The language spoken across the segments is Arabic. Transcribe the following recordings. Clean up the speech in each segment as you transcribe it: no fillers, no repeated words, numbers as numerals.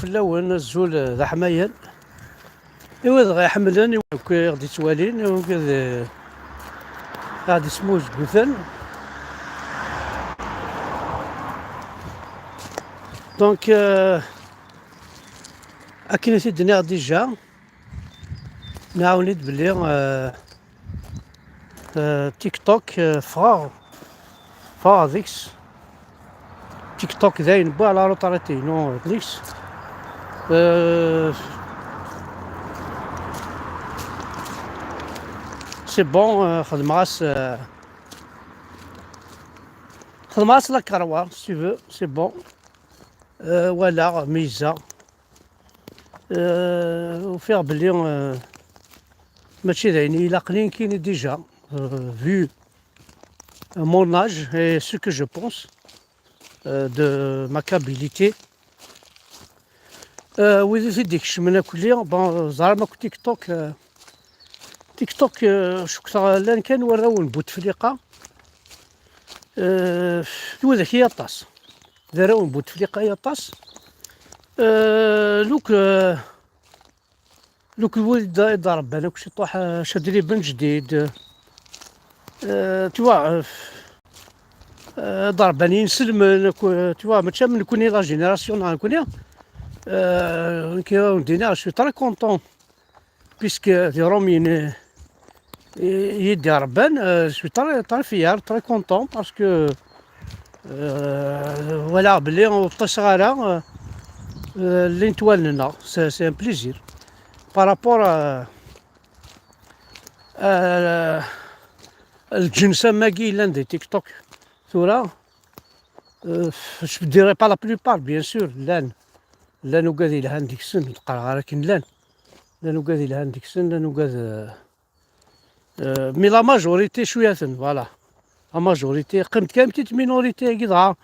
فلاون الزول ذا حمايان إوا غا يحملن كي غادي توالين وكذا غادي سموج بوثن دونك أكيد سيدنا ديجا نعاونيت بلي تيك توك فاضيكس تيك توك داين بو على روطاريتي نو ديكس سي بون خدماس لا كروار سي فو سي بون ولا ميزة وفيها بلي ماشي داين إلا قليل كاين ديجا vu mon âge et ce que je pense de ma qualité وإذا زيدك من كلية بون زعما تيك توك تيك توك شو كثر لان كان وراو بوتفليقة وذاك يطاس داراو بوتفليقة يطاس لوك الولد ضرب بالك شي طاح شادري بن جديد توا ضرباني نسلم توا ماشي من كوني لا جينيراسيون كوني je suis très content puisque je suis très fier, très content parce que voilà, c'est un plaisir par rapport à الجنسة ماكي لان دي تيك توك ثورة je dirais pas la plupart bien sûr لان وكادي لهان ديك السن القرعة لكن لان وكادي لهان ديك السن لان وكاد مي لا ماجوريتي شوية فوالا لا ماجوريتي قيمت كان بتيت مينوريتي كيضها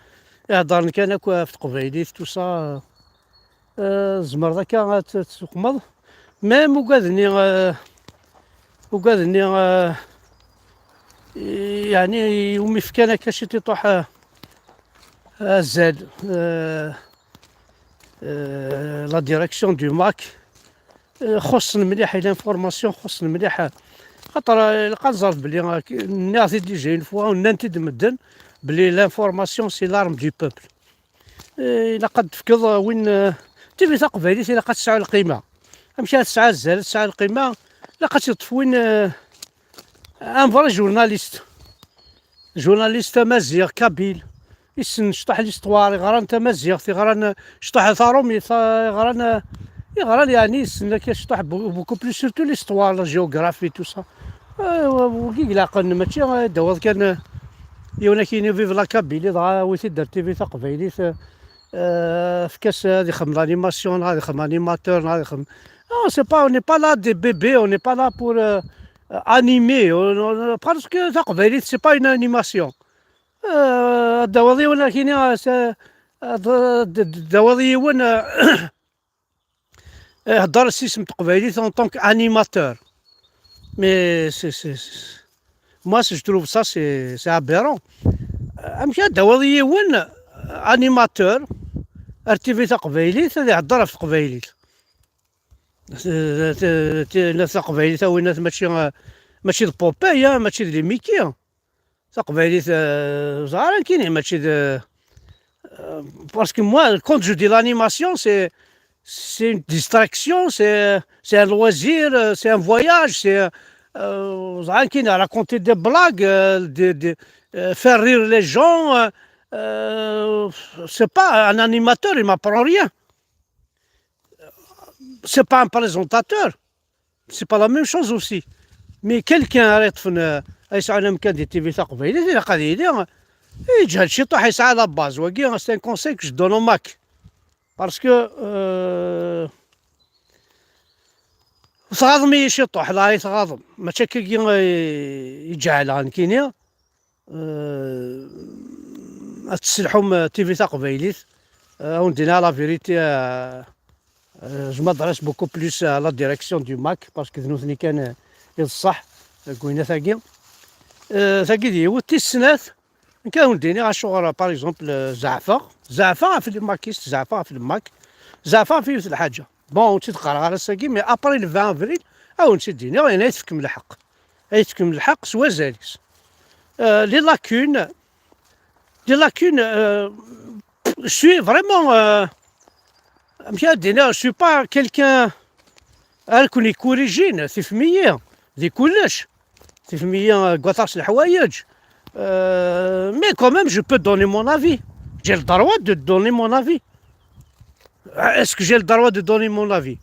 يهضر كان هكا في تقبايليت توصا زمر ذاك تقمض ميم وكادني يعني يومي فكان هكا شي تيطوح زاد لا ديريكسيون دو ماك خصني مليح لانفورماسيون خصني مليح خاطر لقى الظرف بلي الناس اللي جايين فوا ونانتي دمدن بلي لانفورماسيون سي لارم دو بوبل الا قد تفكض وين تيفي تقبايلي الا قد تسعى القيمه مشات تسعى الزال تسعى القيمه لا قد تطفوين ان فري جورناليست مزيغ كابيل يسن شطح ليستوار يغران تمزيغ غران شطح ثارومي يغران يعني يسن كيشطح بوكو بلو سورتو ليستوار لا جيوغرافي تو سا وكي قلاقن ماشي دوض كان يونا كاين فيف لا كابيلي ضا ويتي دار تيفي تقبايلي في كاس هادي خدم لانيماسيون هادي خدم انيماتور هادي خدم سي با اون ني با لا دي بيبي اون ني با لا بور انيمي باسكو تقبايلي سي با اون انيماسيون الدواضي ولا كاين الدواضي وين هضر السيستم تقبايلي اون طونك انيماتور مي سي moi je trouve ça c'est aberrant امشي الدواضي وين انيماتور ار تي في تقبايلي يهضر في تقبايلي ناس تقبايلي تا وين ماشي البوبايا ماشي لي ميكي تقبايلي زعما كاين ماشي parce que moi quand je dis l'animation c'est une distraction c'est un loisir c'est un voyage c'est زعما كاين raconter des blagues faire rire les gens c'est pas un animateur il m'apprend rien c'est pas un présentateur c'est pas la même chose aussi mais quelqu'un arrête فن يسعى مكان دي تي في تقبايلي اللي قاعد يدير يجي هادشي طاح يسعى لا باز وكي سي ان كونساي كو جو دون او ماك باسكو صغاضمي شي طوح لا يتغاضم ماشي كي يجعل عن كينيا تسلحهم تي في تقبايليت وندينا لا فيريتي جو مادريس بوكو بلوس لا ديريكسيون دو ماك باسكو ذنوثني كان يصح كوينه ثاقي ثاقي هو تيسنات كان نديني غا شغل باغ اكزومبل زعفر في الماكيست زعفر في الماك زعفان فيه مثل الحاجه بون تتقرا على ساكي مي ابري 20 افريل او نسيت ديني انا يتفكم الحق يتفكم الحق سوا زاليس لي لاكون لي لاكون سوي فريمون مشي دينا سوي با كيلكان كون يكوريجين تفهميه دي كلش تفهميه كواطاس الحوايج مي كوميم جو بو دوني مون افي جي الدروا دو دوني مون افي اسكو جي الدروا دو دوني مون افي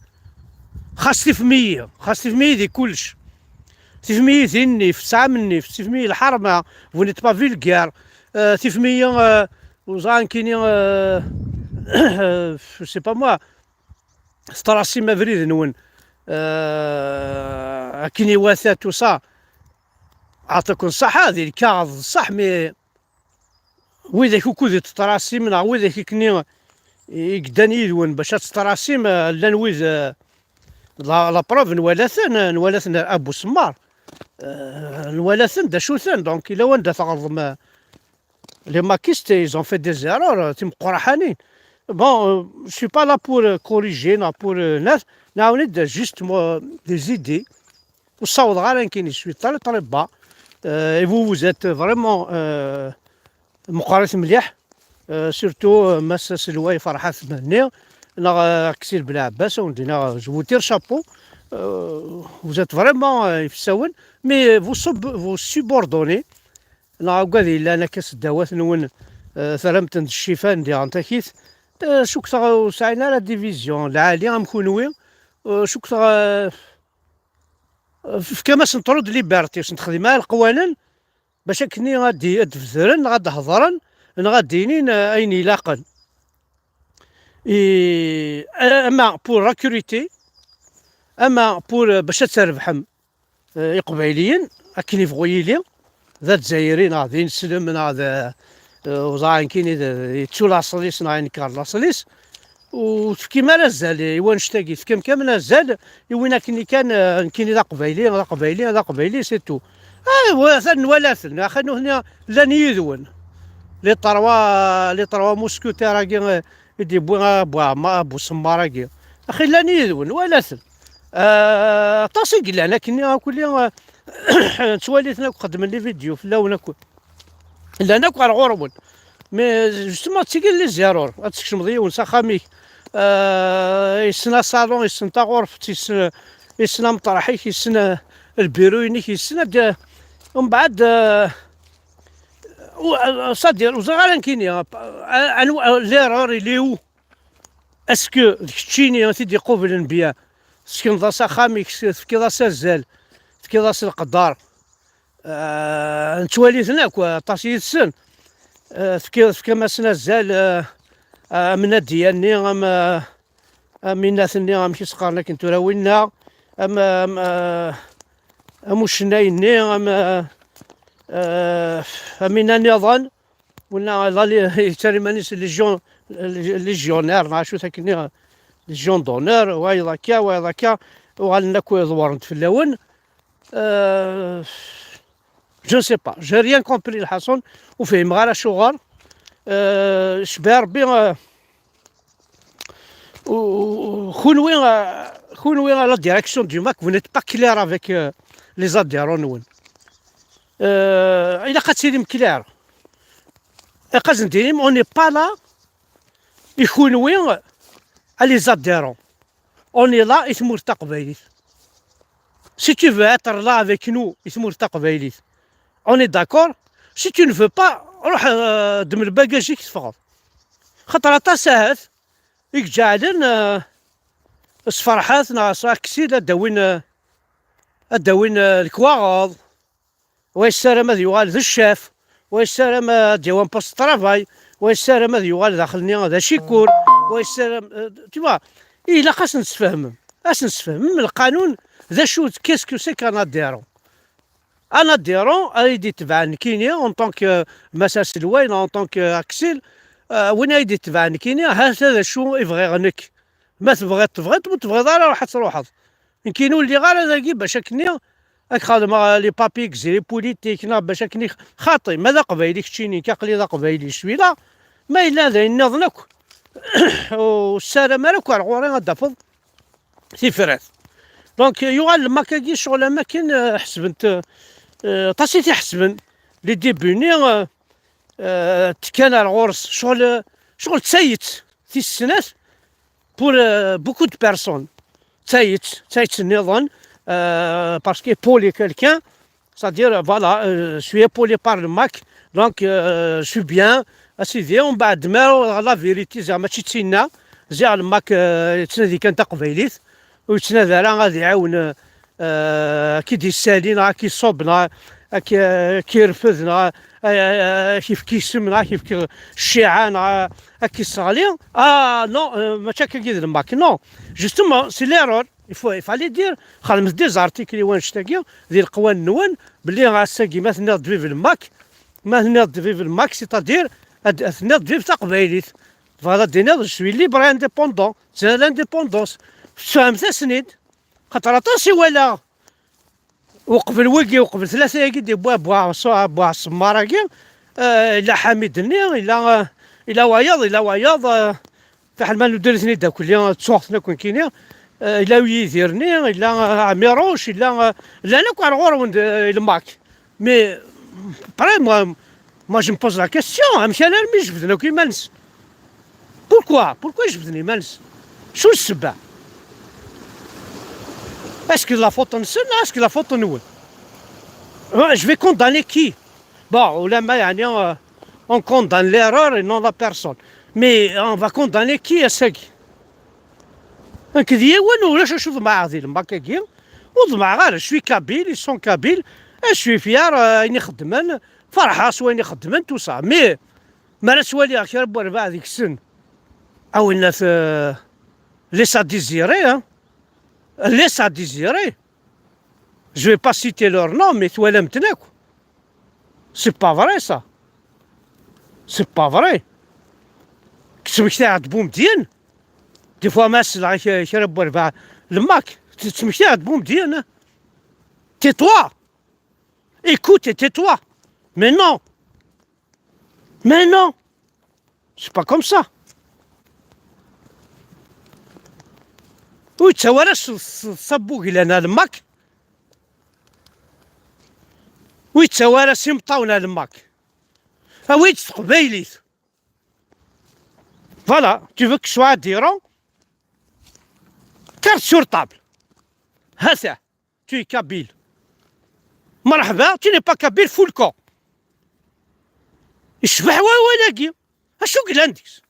خاص تفهميه دي كلش تفهميه ذي في ساعة من النفس تفهميه الحرمة vous n'êtes pas vulgaire تفهميه وزعان كاينين سي با موا ستراسي ما فريد نون كايني وثات وصا عطاكم الصحة هذه الكاظ صح مي ويداك وكود تطراسي من ويداك كني يقدان يدون باش تطراسيم لا نويد لا بروف نوالثن ابو سمار نوالثن دا شوثن دونك الا وين دا تغضم لي ماكيست ايزون في دي زيرور تيم قرحانين بون شي با لا بور كوريجي لا بور ناس نعاوني دا جوست دي زيدي وصاوض غير كاين شويه طالب اي فو زيت فريمون مقارنة مليح سورتو ماس سلواي فرحات مهني نا كسير بلا عباس وندينا جوتير شابو وزات فريمون يفساون مي فو سوبوردوني نا كادي لا انا كاس الدوات نون ثرمت الشفاء ندير انتاكيث شو كثر سعينا لا ديفيزيون العالي غنكونوي شو كثر في كماس نطرد ليبرتي باش نخدمها القوانين باش كني غادي ادفزرن غاد هضرن غادينين اين يلاقن اما بور راكوريتي اما بور باش تربحهم قبيليين اكن يبغوا ذا الجزائريين غادي نسلم من هذا وزعان كاين يتشو لاصليس ناين كارلاصليس وكيما نزل ايوا نشتاقي كم نزل وين كان ذا قبيلي سي تو ايوا ثن خلينا هنا لا نيذون لي طروا موسكوتير يدي بوا ما بو سماراكي اخي لا نيذون ولا ثن طاسي قلنا لكن كل تواليتنا قدم لي فيديو في اللون لا ناكو على غربون مي جوستومون تيقال لي زيرور هاتشك مضيون ساخاميك يسنا صالون يسنا تا غرف يسنا مطرحيك يسنا البيروينيك يسنا ومن بعد صدير وزغالان كاينين ليرور ليو اسكو ديك التشيني تيدي قبل الانبياء سكن ذا ساخاميك كي سازال كي القدار نتواليت هناك طاسي السن في ما سنزال من ديالني من ناثني غنمشي سقارنا كنتو راوينا مشنايني من النظام ولا ظل ترمانيس ليجيونير ما شو ثاكني ليجيون دونور وهاي كا وغالناكو ضوارنت في اللون جو سي با جي ريان كومبري الحسن وفهم غير شغل شبه ربي خونوي لا ديريكسيون دو ماك vous n'êtes pas clair avec les adhérents نون إلا قد سيدي مكلار قد نديريم اون ني با لا يخونوي les adhérents on est là يثمر تقبيلي si tu veux être là avec nous يثمر تقبيلي on est d'accord si tu ne veux pas روح دم الباكاجيك تفغض خاطر عطا ساهات يجعلن الصفرحات ناقص كسيد داوين الكواغض ويسالم هذا يوغال ذا الشاف ويسالم ديوان بوست طرافاي ويسالم هذا يوغال داخلني هذا شيكور ويسالم تيوا إلا خاص نتفاهم من القانون ذا شو كيسكو سي كان اديرون انا ديرون ايدي تبعني كينيا اون طونك مساس الوين اون طونك اكسيل وين ايدي تبعني كينيا هذا شو يبغي غنك ما تبغي راه راح تروح كاينو اللي غير هذاكي باش كنيا راك خادم لي بابيك زي لي بوليتيك باش كني خاطي ماذا قبايلي كتشيني كاقلي ذا قبايلي شويه ما الا ذا ينظنك والسلام عليك غوري غدافض تيفرات. دونك يوغال الماكاكي شغل اماكن حسبنت طاسيتي حسبن لي ديبوني كان الغرس شغل تسيت في السنات بور بوكو دو بيرسون تسيت النظام باسكو بولي كالكان c'est-à-dire voilà je suis épaulé par le Mac donc je suis bien اسيدي. ومن بعد ما لا فيريتي زعما ماشي تسينا زعما الماك تنادي كان تقبيليت ويتنادى راه غادي يعاون كي دي السالين كيصوبنا كيرفدنا كيف كيسمنا كيف الشيعان كيصالي نو ماشي كيدير الماك نو جوستومون سي ليرور يفالي دير خالمز دي زارتيكلي وان شتاكي ديال القوان النوان بلي غاساكي ما تناض في الماك ما تناض في الماك سيتادير تناض في تقبيليت فوالا دينا شوي ليبر انديبوندون سي لانديبوندونس فهمت سنيد خاطر طاسي ولا وقبل وقي وقبل ثلاثة يدي بوا السمارة كي إلا حميد الني إلا وياض فحال ما ندير ثني دا كل تصوحتنا كون كينيا إلا ويديرني إلا عميروش إلا أنا كون غور الماك مي بري moi je me pose la question مشى انا مي جبدنا كي مالس بوركوا جبدني مالس شو السبب اسكو لا فوت نسن اسكو لا فوت نول je vais condamner qui bon لما يعني on condamne l'erreur et non la personne mais on va condamner qui اساكي هكذا ولا شو ضمع هذه الماكاكي وضمع غير شوي كابيل يسون كابيل شوي فيار اني خدمان فرحة سواني خدمان تو صا مي ما سوالي اخي ربي ربع هذيك السن او الناس لي سا ديزيري les a désiré. Je vais pas citer leur nom, mais toi l'aimes. C'est pas vrai ça. C'est pas vrai. تسمكتي عاد بومدين دي فوا ماسل يشرب ربع الماك تسمكتي عاد بومدين tais-toi écoute et tais-toi mais non c'est pas comme ça. ويتسوارش صبوك لنا الماك ويتسوارش يمطاونا الماك ويت قبيليت فوالا tu veux que je sois adhérent carte sur table هذا tu es kabyle مرحبا tu n'es pas kabyle full camp يشبح ولاكي اشو كلانديس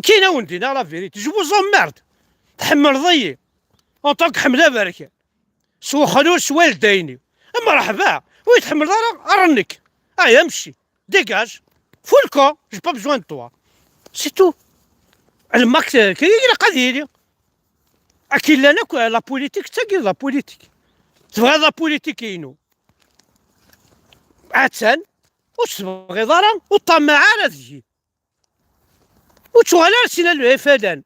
كاينه وندينا لا فيريتي جو بوزون مارد تحمل ضيي اونطونك حمله بركه سوا خلول سوا والديني مرحبا ويتحمل رنك امشي ديكاج فولكو جي با بزوان توا سي تو الماك كاين قضيه اكيد لنا لا بوليتيك تاكي لا بوليتيك تبغي لا بوليتيك كاينو عتان واش تبغي ضرا والطماعه تجي وتشوغل سينا لو فلان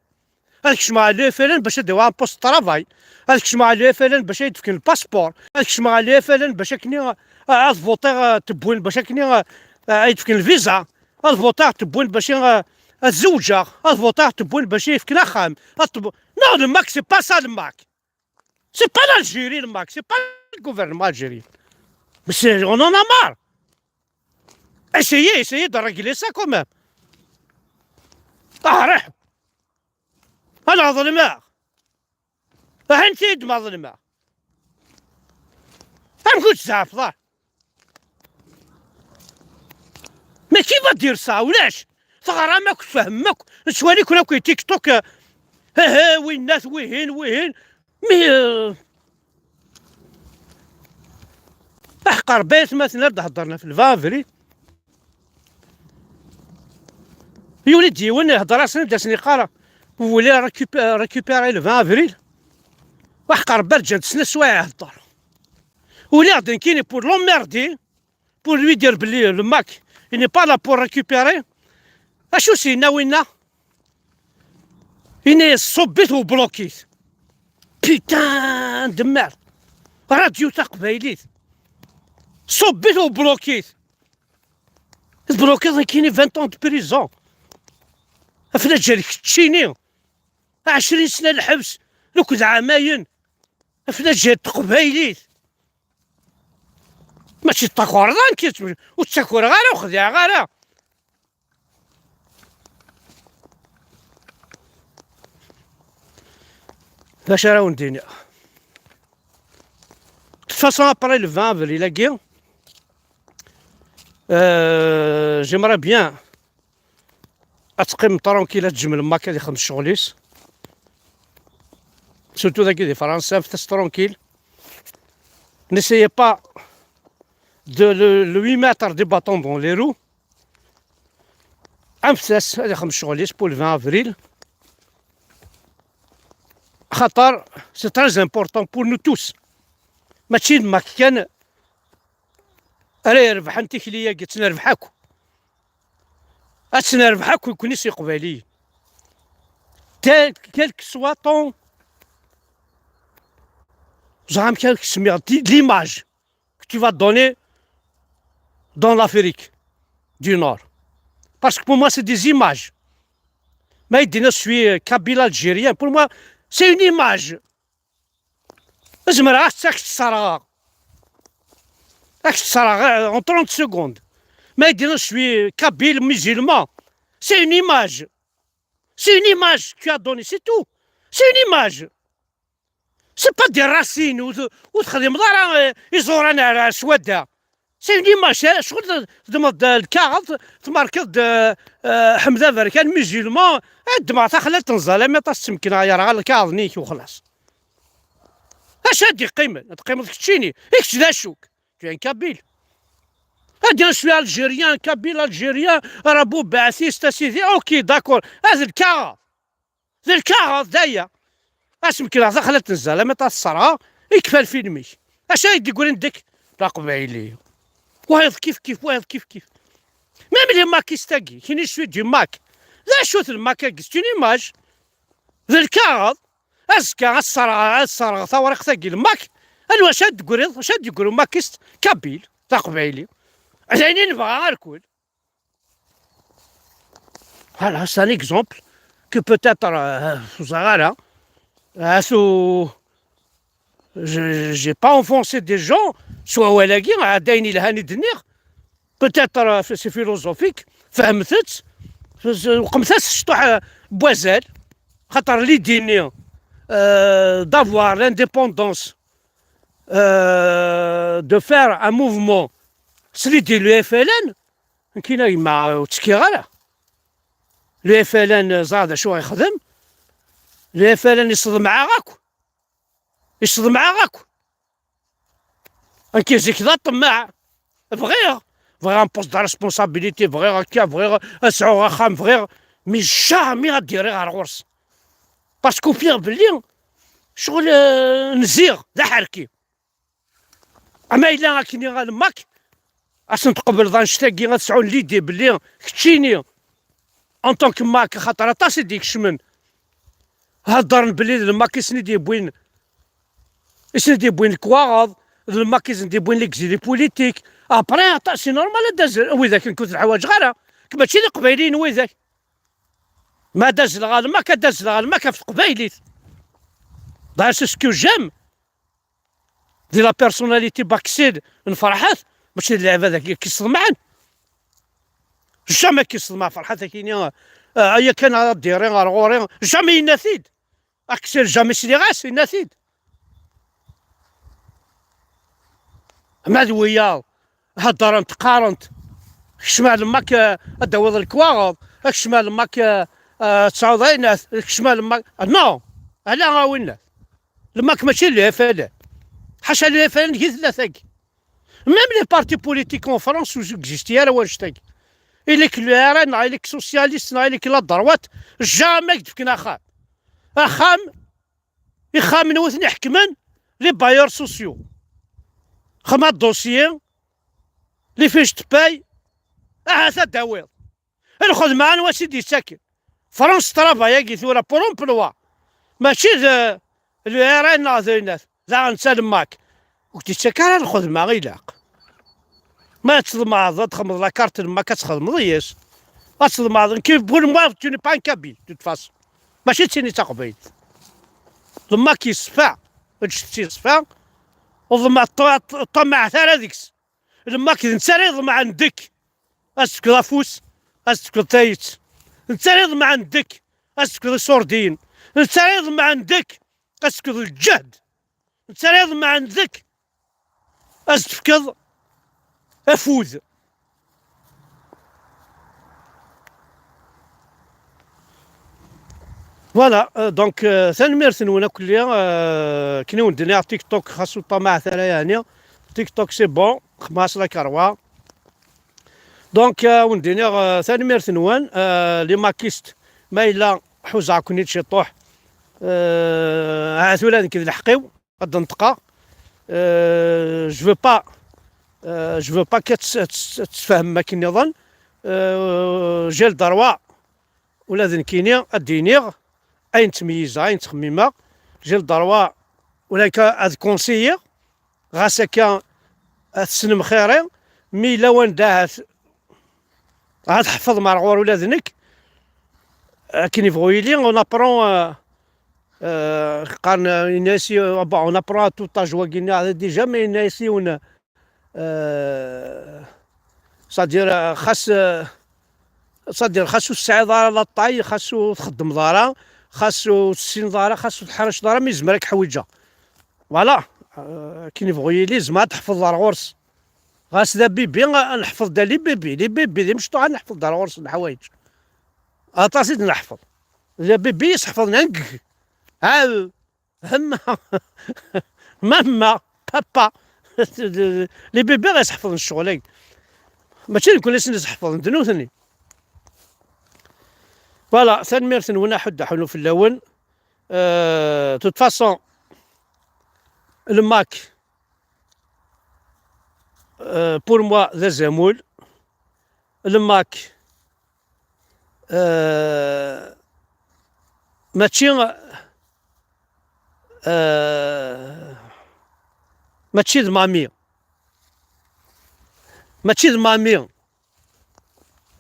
هذاك مع لو فلان باش يديو ان بوست طرافاي هذاك مع لو فلان باش يدفك الباسبور هذاك مع لو فلان باش كني فوتيغ تبوين باش كني يدفك الفيزا فوتيغ تبوين باش الزوجه فوتيغ تبوين باش يفكنا خام نو لو ماك سي با سا لو ماك سي با l'Algérie le ماك سي با الغوفرنمون الجيري بس اون en a marre essayez de régler ça quand même رح أنا ظلماء أنت ما ظلماء أنا كنت تعرف ظهر ما كيف دير سا ولاش ثغرامك فهمك نسواني كنا كي تيك توك ها وين الناس وين مي أحقر بيت مثلا هضرنا في الفافري يولي وين هضر اصلا داسني قارا وولي ريكوبيري لو 20 افريل وحقر برجا تسنى سوايع هضر ولي غادي كيني بور لوميردي بور لوي دير بلي لو ماك اني با لا بور ريكوبيري اشو سينا وينا اني صبيت وبلوكيت بيتان دمار راديو تاع قبايليت صبيت وبلوكيت بلوكيت كيني 20 ans de prison افلا جالك تشيني 20 سنه الحبس لو كنت عامين افلا جات قبايليت ماشي التاكوردان كيت وتاكور غير وخديها غير فاش راهو ندير فاصون ابري لو 20 افريل هاكي جيمرا بيان اتقيم طرونكيلا تجمل ماك هادي خدم شغليس سورتو داكي دي فرنسا فتاس ترونكيل نسيي با دو لو 8 متر دي باطون دون لي رو عام فتاس هادي خدم شغليس بول 20 افريل خاطر سي تري امبورطون بور نو توس ماشي ماك كان راه يربح انت كليا قلت نربحك نربحك ويكون سي قبالي كالك سوا طون زعما كالك سمير ليماج que tu vas donner dans l'Afrique du Nord. Parce que pour moi, c'est des images. Mais je suis kabyle algérien. Pour moi, c'est une image. En 30 secondes. Mais je suis kabyle musulman. C'est une image. C'est une image que tu as donnée, c'est tout. C'est une image. C'est pas des racines ou تخدم دار يزورنا على سوادة. سي اون ايماج شغل تمد الكارت تماركد حمزه بركان ميزيلمون الدمعة خلات تنزل ما تسمكن يا راه الكاظنيك وخلاص. اش هادي قيمة كتشيني اكش ذا شوك كاين كابيل هادي شويه الجيريان كابيل الجيريان رابو بعثيس سيدي اوكي داكور هذا الكارت دايا اش يمكن راه خلات تنزل ما تصرا يكفى الفيلمي اش هادي يقول عندك لا قبايلي واحد كيف واحد كيف ميم لي ماكيستاكي كاين شويه دي ماك لا شوت الماك سي اون ايماج ذا الكارت اسكا الصرا ثورق ثاقي الماك انا واش تقول ماكيست كابيل تاع قبايلي عشان نبغى نركل فوالا سي ان اكزومبل كو بوتيتر صغيره هاسو j'ai pas enfoncé des gens soit ولاقي عدايني لهاني دنيغ بوتيتر سي فيلوزوفيك فهمتت وقمتها الشطوح بوازال خاطر لي ديني d'avoir l'indépendance de faire un mouvement سلي دير لو اف ال ان كاينه يما تشكي غالا لو اف ال ان زاد شو يخدم لو اف ال ان يصدم معاك كيجيك ذا طماع بغيغ ان بوست دو ريسبونسابيليتي بغيغ هكا بغيغ اسعو خام بغيغ مي جامي غديري غير غرس باسكو فيغ بلي شغل نزيغ ذا حركي اما الا كاينين غا الماك اش نتقبل ظن شتاكي غتسعو ليدي بلي كتشيني ان طونك ماك خاطر طاسي ديك الشمن هضر بلي الماك يسني دي بوين الكواغض الماك يسني بوين ليكزيلي بوليتيك ابري طاسي نورمال داز وذاك كنت الحوايج غير كما تشي قبايلين وذاك ما داز لغا الماك داز لغا الماك في قبايليت دا سي سكو جيم دي لا بيرسوناليتي باكسيد نفرحات ماشي اللعبه ذاك كيصدمعن جامي كيصدمع فرحات كاينين هيا كان ديرين غورين جامي يناثيد اكسير جامي سيدي غاس يناثيد ما دويا هضرنت قارنت شمال ماك الدوض الكواغض شمال ماك تصاوضين شمال ماك نو على غاوينا الماك ماشي اللي فعلا حاشا اللي فعلا هي ثلاثه ميم لي بارتي بوليتيك اون فرنسا اكزيستي راه واش تاك إليك العران إليك سوسياليست إليك لا دروات جامي كنا أخام يخامن وثني حكمن لي بايور سوسيو خما الدوسيي لي فيش تباي هذا داويض ناخذ معنا وسيدي ساكن فرنسا ترافاي كي ثورا بور امبلوا ماشي العران هذا الناس لا نسالم ماك وكنتي ساكن ناخذ معا يلاق ما تخدم هذا تخدم لا كارت ما كتخدم ضياش أصل كيف بقول moi tu n'es pas un Kabyle de toute façon ماشي تيني تقبيل ضما كيصفى هادشي يصفى وضما طمع ثاني هذيكس لما كي نسالي ضما عندك اسك لافوس اسك تايت نسالي ضما عندك اسك السوردين نسالي ضما عندك اسك الجهد نسالي ضما عندك اسفكض افوز فوالا دونك ثاني ميرثنونا كليا كنا ودني على تيك توك خاصو طمع ثاني يعني تيك توك سي بون خماس لا كروا دونك وندينا ثاني ميرثنوان لي ماكيست ما الا حوزه كونيت شي طوح عاثولا كي نحقيو غاد نطقا جو با جو با كتفهم ما كي نظن جيل دروا ولا ذنكيني الدينيغ اين تمييزه اين تخميمه جيل دروا ولا كاد كونسيير غاسا كان تسنم خيري مي لا وين داهت غاد تحفظ مرغور ولا ذنك كي يبغوا يلي اون ابرون قارن يناسي اون ابرون تو تاجوا كينا ديجا مي يناسيون صادير خاصو الساعة دارا لا طاي خاصو تخدم دارا خاصو تسين دارا خاصو تحرش دارا مي زمرك حويجه فوالا كي يبغوا يلي زعما تحفظ دار غورس غاس دا بيبي نحفظ دا لي بيبي دي مشطوعه نحفظ دار غورس الحوايج اطاسيت نحفظ لا بيبي يحفظ نانك ها هما ماما بابا لي بيبي غيحفظ الشغل ماشي نكون ناس نحفظ ندنوثني فوالا ثاني ميرثن ونا حد حلو في اللون توت فاسون الماك بور موا ذا زامول الماك ماشي ماشي ضمامي ماشي ضمامي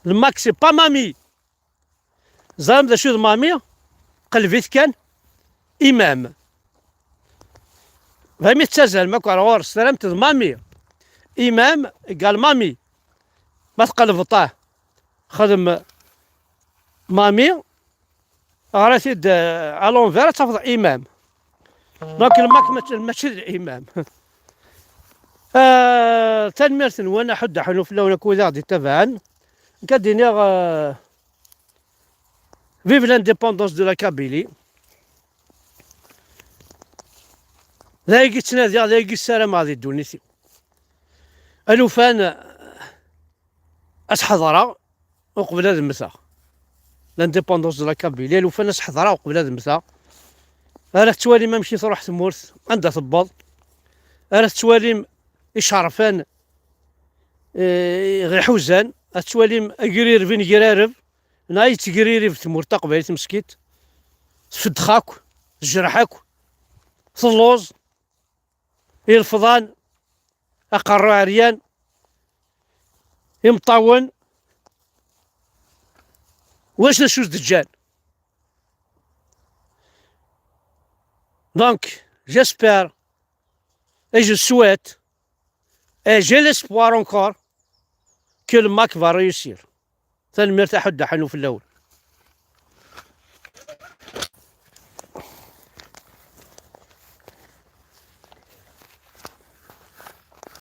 الماك سي با مامي زعما دا شو ضمامي قلبيت كان امام فهمي تسازل ماك غور سلامت ضمامي امام قال مامي ما تقلب طاه خدم مامي غراتي الونفير تفضل امام دونك الماك ماشي الامام تنميرثن وانا حد حلو في اللون كوذا غادي تبعا كديني فيف لانديبوندونس دو لا كابيلي ذايقي تنادي ذايقي السلام غادي دونيتي الوفان اسحضرا وقبل هذا المسا لانديبوندونس دو لا كابيلي الوفان اسحضرا وقبل هذا المسا راه توالي ما مشيت روح تمورث عندها تبض راه توالي يشرفان غير حوزان توالي قرير فين قرارب ناي تقريري في تمورتا قبيلة مسكيت فدخاك جرحك ثلوز الفضان اقرو عريان يمطون واش نشوز دجال دونك جيسبير et je souhaite et j'ai l'espoir encore que le MAC va réussir. ثاني مرتاح حد حنو في الأول.